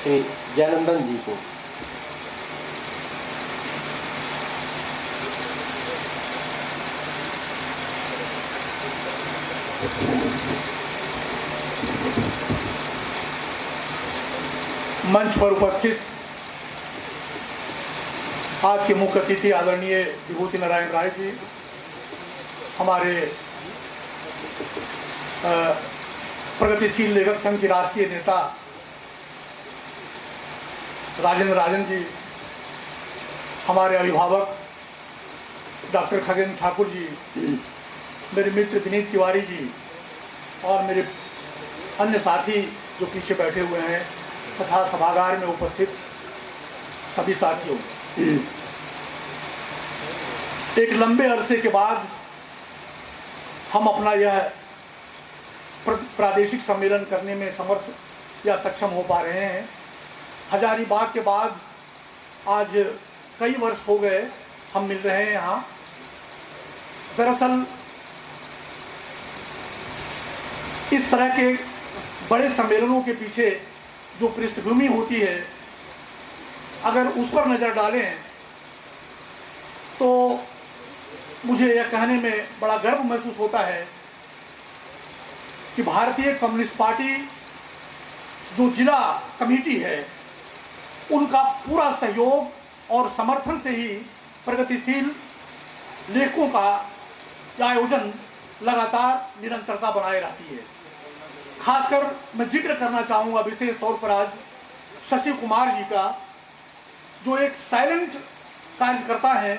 श्री जयनंदन जी को। मंच पर उपस्थित आज के मुख्य अतिथि आदरणीय विभूति नारायण राय जी, हमारे प्रगतिशील लेखक संघ के राष्ट्रीय नेता राजेंद्र राजन जी, हमारे अभिभावक डॉक्टर खगेन ठाकुर जी, मेरे मित्र विनीत तिवारी जी और मेरे अन्य साथी जो पीछे बैठे हुए हैं तथा सभागार में उपस्थित सभी साथियों, एक लंबे अरसे के बाद हम अपना यह प्रादेशिक सम्मेलन करने में समर्थ या सक्षम हो पा रहे हैं। हजारीबाग के बाद आज कई वर्ष हो गए हम मिल रहे हैं यहाँ। दरअसल इस तरह के बड़े सम्मेलनों के पीछे जो पृष्ठभूमि होती है, अगर उस पर नज़र डालें तो मुझे यह कहने में बड़ा गर्व महसूस होता है कि भारतीय कम्युनिस्ट पार्टी जो जिला कमेटी है, उनका पूरा सहयोग और समर्थन से ही प्रगतिशील लेखकों का आयोजन लगातार निरंतरता बनाए रहती है। खासकर मैं जिक्र करना चाहूँगा विशेष तौर पर आज शशि कुमार जी का, जो एक साइलेंट कार्यकर्ता हैं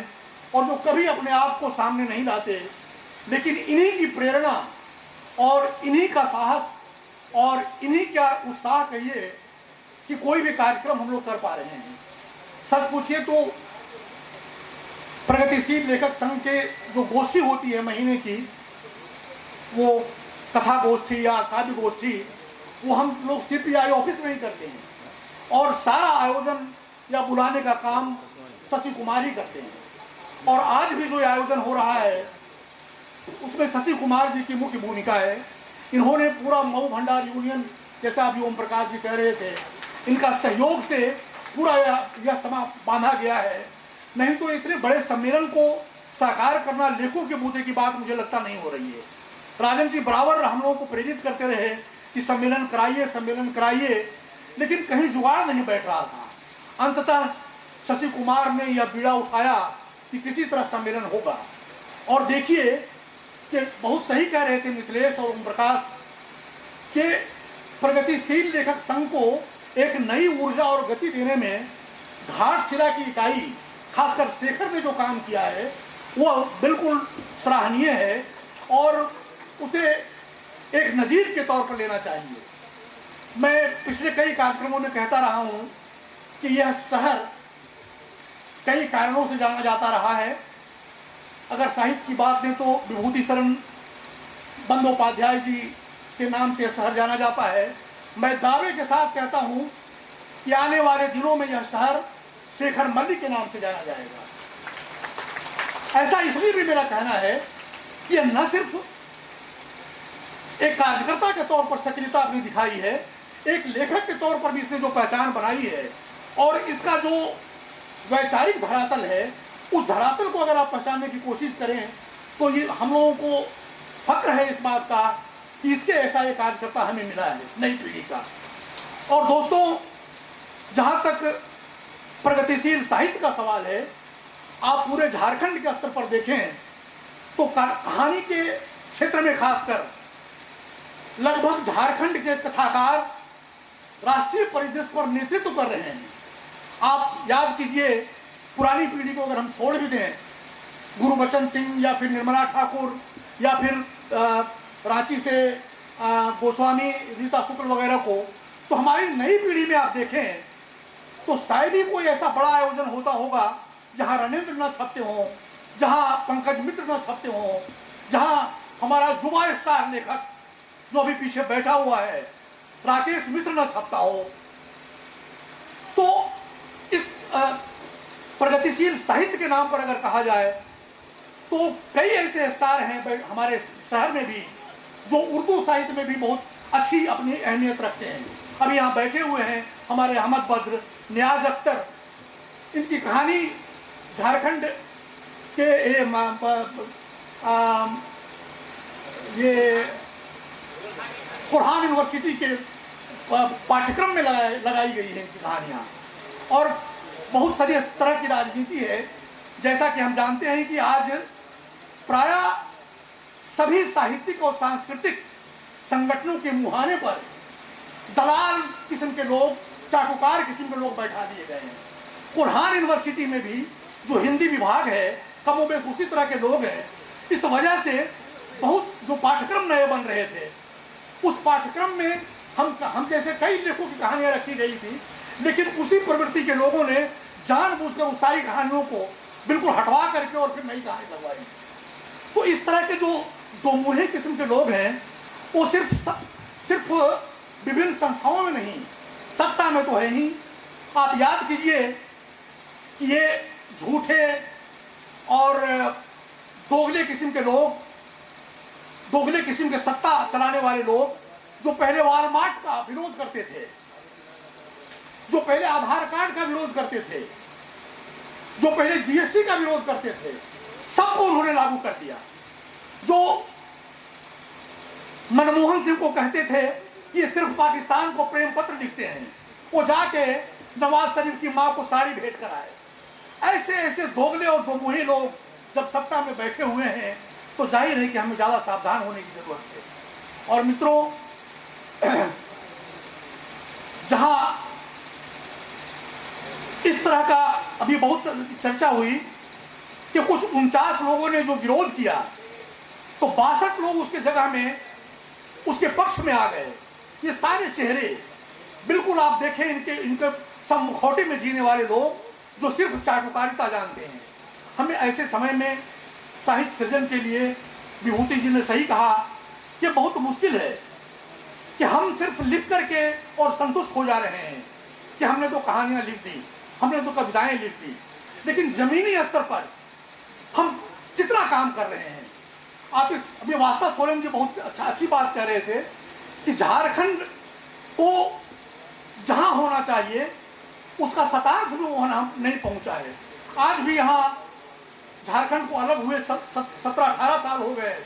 और जो कभी अपने आप को सामने नहीं लाते, लेकिन इन्हीं की प्रेरणा और इन्हीं का साहस और इन्हीं का उत्साह कहिए कि कोई भी कार्यक्रम हम लोग कर पा रहे हैं। सच पूछिए तो प्रगतिशील लेखक संघ के जो गोष्ठी होती है महीने की, वो कथा गोष्ठी या काव्य गोष्ठी, वो हम लोग सीपीआई ऑफिस में ही करते हैं और सारा आयोजन या बुलाने का काम शशि कुमार ही करते हैं। और आज भी जो आयोजन हो रहा है उसमें शशि कुमार जी की मुख्य भूमिका है। इन्होंने पूरा मऊ भंडार यूनियन, जैसा अभी ओम प्रकाश जी कह रहे थे, इनका सहयोग से पूरा यह समा बांधा गया है। नहीं तो इतने बड़े सम्मेलन को साकार करना लेखों के बूते की बात मुझे लगता नहीं हो रही है। राजन जी बराबर हम लोगों को प्रेरित करते रहे कि सम्मेलन कराइए, लेकिन कहीं जुगाड़ नहीं बैठ रहा था। अंततः शशि कुमार ने यह बीड़ा उठाया कि किसी तरह सम्मेलन होगा। और देखिए कि बहुत सही कह रहे थे मिथिलेश और ओम प्रकाश के प्रगतिशील लेखक संघ को एक नई ऊर्जा और गति देने में घाटशिला की इकाई, खासकर शेखर ने जो काम किया है वो बिल्कुल सराहनीय है और उसे एक नज़ीर के तौर पर लेना चाहिए। मैं पिछले कई कार्यक्रमों में कहता रहा हूँ कि यह शहर कई कारणों से जाना जाता रहा है। अगर साहित्य की बात लें तो विभूति शरण बंदोपाध्याय जी के नाम से शहर जाना जाता है। मैं दावे के साथ कहता हूँ कि आने वाले दिनों में यह शहर शेखर मल्लिक के नाम से जाना जाएगा। ऐसा इसलिए भी मेरा कहना है कि यह न सिर्फ एक कार्यकर्ता के तौर पर सक्रियता अपनी दिखाई है, एक लेखक के तौर पर भी इसने जो पहचान बनाई है और इसका जो वैचारिक धरातल है, उस धरातल को अगर आप पहचानने की कोशिश करें तो ये हम लोगों को फक्र है इस बात का कि इसके ऐसा एक कार्यकर्ता हमें मिला है नई पीढ़ी का। और दोस्तों, जहाँ तक प्रगतिशील साहित्य का सवाल है, आप पूरे झारखंड के स्तर पर देखें तो कहानी के क्षेत्र में खासकर लगभग झारखंड के कथाकार राष्ट्रीय परिदृश्य पर नेतृत्व कर रहे हैं। आप याद कीजिए, पुरानी पीढ़ी को अगर हम छोड़ भी दें, गुरुबचन सिंह या फिर निर्मला ठाकुर या फिर रांची से गोस्वामी रीता शुक्ल वगैरह को, तो हमारी नई पीढ़ी में आप देखें तो शायद ही कोई ऐसा बड़ा आयोजन होता होगा जहां रणेंद्र न छपते हों, जहां पंकज मित्र न छपते हों, जहां हमारा युवा स्टार लेखक जो अभी पीछे बैठा हुआ है राकेश मिश्र न छपता हो। तो इस प्रगतिशील साहित्य के नाम पर अगर कहा जाए तो कई ऐसे स्टार हैं हमारे शहर में भी जो उर्दू साहित्य में भी बहुत अच्छी अपनी अहमियत रखते हैं। अभी यहाँ बैठे हुए हैं हमारे अहमद बद्र, नियाज अख्तर, इनकी कहानी झारखंड के ये कुरान यूनिवर्सिटी के पाठ्यक्रम में लगाई गई है इनकी कहानियाँ। और बहुत सारी तरह की राजनीति है, जैसा कि हम जानते हैं कि आज प्रायः सभी साहित्यिक और सांस्कृतिक संगठनों के मुहाने पर दलाल किस्म के लोग, चाटुकार किस्म के लोग बैठा दिए गए हैं। कुरान यूनिवर्सिटी में भी जो हिंदी विभाग है, कमोबेश उसी तरह के लोग हैं। इस वजह से बहुत जो पाठ्यक्रम नए बन रहे थे, उस पाठ्यक्रम में हम जैसे कई लेखकों की कहानियां रखी गई थी, लेकिन उसी प्रवृत्ति के लोगों ने जानबूझकर उस सारी कहानियों को बिल्कुल हटवा करके और फिर नई कहानी लगवाई। तो इस तरह के जो दो मुहे किस्म के लोग हैं, वो सिर्फ विभिन्न संस्थाओं में नहीं, सत्ता में तो है ही। आप याद कीजिए कि ये झूठे और दोगले किस्म के लोग, दोगले किस्म के सत्ता चलाने वाले लोग, जो पहले वॉलमार्ट का विरोध करते थे, जो पहले आधार कार्ड का विरोध करते थे, जो पहले जीएसटी का विरोध करते थे, सबको उन्होंने लागू कर दिया। जो मनमोहन सिंह को कहते थे कि ये सिर्फ पाकिस्तान को प्रेम पत्र लिखते हैं, वो जाके नवाज शरीफ की मां को साड़ी भेंट कर आए। ऐसे ऐसे दोगले और दोमुही लोग जब सत्ता में बैठे हुए हैं, तो जाहिर है कि हमें ज्यादा सावधान होने की जरूरत है। और मित्रों, जहां इस तरह का अभी बहुत चर्चा हुई कि कुछ 49 लोगों ने जो विरोध किया, तो 62 लोग उसके जगह में उसके पक्ष में आ गए। ये सारे चेहरे बिल्कुल आप देखें, इनके सब मुखौटे में जीने वाले लोग जो सिर्फ चाटुकारिता जानते हैं। हमें ऐसे समय में साहित्य सृजन के लिए विभूति जी ने सही कहा कि बहुत मुश्किल है कि हम सिर्फ लिख करके और संतुष्ट हो जा रहे हैं कि हमने तो कहानियां लिख दी, हमने तो कविताएं लिख दी, लेकिन जमीनी स्तर पर हम कितना काम कर रहे हैं। आप अभी वास्तव सोरेन जी बहुत अच्छी बात कह रहे थे कि झारखंड को जहां होना चाहिए उसका शतांश भी वहां नहीं पहुंचा है। आज भी यहाँ झारखंड को अलग हुए 17-18 साल हो गए,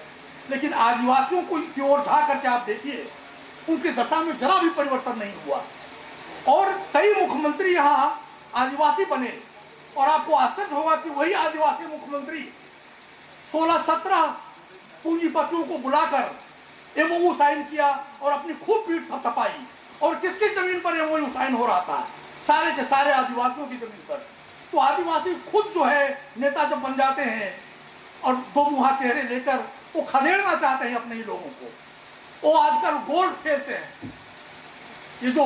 लेकिन आदिवासियों को की ओर झाँक करके आप देखिए, उनकी दशा में जरा भी परिवर्तन नहीं हुआ। और कई मुख्यमंत्री यहाँ आदिवासी बने, और आपको आश्चर्य होगा कि वही आदिवासी मुख्यमंत्री 16-17 पूंजीपतियों को बुलाकर एमओयू साइन किया और अपनी खूब पीठ थपथपाई। और किसकी जमीन पर एमओयू साइन हो रहा था? सारे के सारे आदिवासियों की जमीन पर। तो आदिवासी खुद जो है नेता जब बन जाते हैं और दो मुहा चेहरे लेकर वो खदेड़ना चाहते हैं अपने ही लोगों को, वो आजकल गोल्फ खेलते हैं। ये जो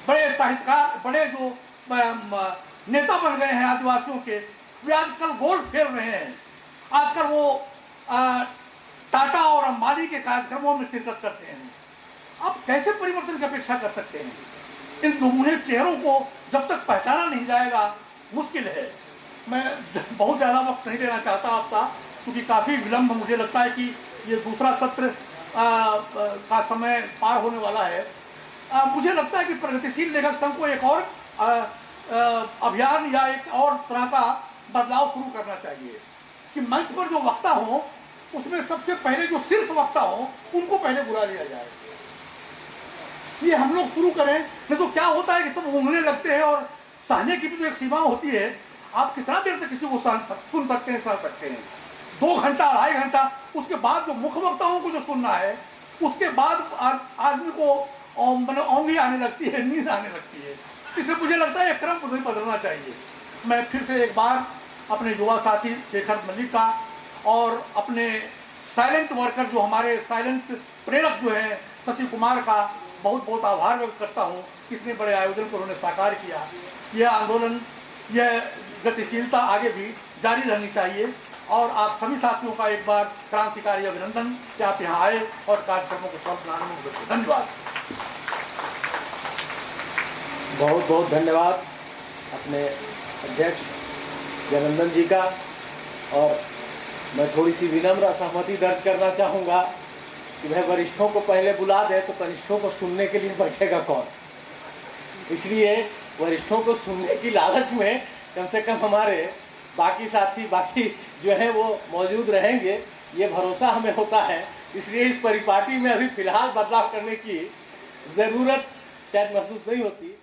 बड़े साहित्यकार, बड़े जो नेता बन गए हैं आदिवासियों के, वे आजकल गोल्फ खेल रहे हैं। आजकल वो टाटा और अंबानी के कार्यक्रमों में शिरकत करते हैं। आप कैसे परिवर्तन की अपेक्षा कर सकते हैं? इन दुमुहे चेहरों को जब तक पहचाना नहीं जाएगा, मुश्किल है। मैं बहुत ज्यादा वक्त नहीं लेना चाहता आपका, क्योंकि काफी विलंब मुझे लगता है कि ये दूसरा सत्र का समय पार होने वाला है। मुझे लगता है कि प्रगतिशील लेखक संघ को एक और अभियान या एक और तरह का बदलाव शुरू करना चाहिए कि मंच पर जो वक्ता हो, उसमें सबसे पहले जो शीर्ष वक्ता हो, उनको पहले बुला लिया जाए। ये हम लोग शुरू करें, नहीं तो क्या होता है कि सब ऊँघने लगते हैं, और सहने की भी तो एक सीमा होती है। आप कितना देर तक किसी को सुन सकते हैं, सह सकते हैं? 2 घंटा, 2.5 घंटा। उसके बाद जो मुख्य वक्ताओं को जो सुनना है, उसके बाद आदमी को औंधी आने लगती है, नींद आने लगती है। इसलिए मुझे लगता है एक क्रम बदलना चाहिए। मैं फिर से एक बार अपने युवा साथी शेखर मलिक का और अपने साइलेंट वर्कर, जो हमारे साइलेंट प्रेरक जो है शशि कुमार का बहुत बहुत आभार व्यक्त करता हूँ। इतने बड़े आयोजन को उन्होंने साकार किया। यह आंदोलन, यह गतिशीलता आगे भी जारी रहनी चाहिए। और आप सभी साथियों का एक बार क्रांतिकारी अभिनंदन कि आप यहाँ आए और कार्यक्रमों को सफल बनाने में। धन्यवाद। बहुत बहुत धन्यवाद अपने अध्यक्ष जनार्दन जी का। और मैं थोड़ी सी विनम्र असहमति दर्ज करना चाहूँगा कि भाई वरिष्ठों को पहले बुला दे तो कनिष्ठों को सुनने के लिए बैठेगा कौन? इसलिए वरिष्ठों को सुनने की लालच में कम से कम हमारे बाकी साथी बाकी जो हैं वो मौजूद रहेंगे, ये भरोसा हमें होता है। इसलिए इस परिपाटी में अभी फिलहाल बदलाव करने की ज़रूरत शायद महसूस नहीं होती।